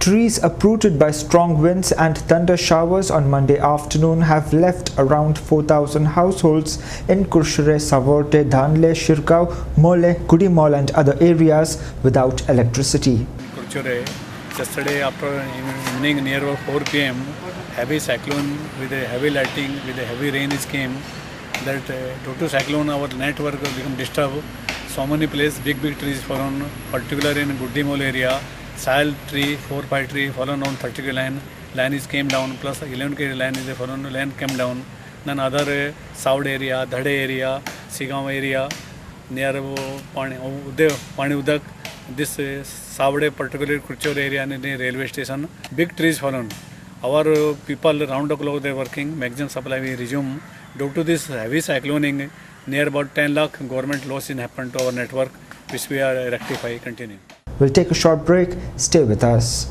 Trees uprooted by strong winds and thunder showers on Monday afternoon have left around 4,000 households in Curchorem, Sanvordem, Dhadlem, Shirgao, Mollem, Guddimol and other areas without electricity. Curchorem, yesterday after evening near 4 p.m. heavy cyclone with a heavy lighting with a heavy rain came. That due to cyclone our network become disturbed. So many places big trees fallen, particularly in Guddimol area. Sal tree, 4-5 tree fallen on 30 k line is came down, plus 11 k line is a fallen line came down. Then other South area, Dhadlem area, Shirgao area, near Pani Udak, this Savde particularly Curchorem area and the railway station, big trees fallen. Our people round the clock they working, maximum supply we resume. Due to this heavy cycloning, near about 10 lakh government loss in happened to our network, which we are rectify continue. We'll take a short break. Stay with us.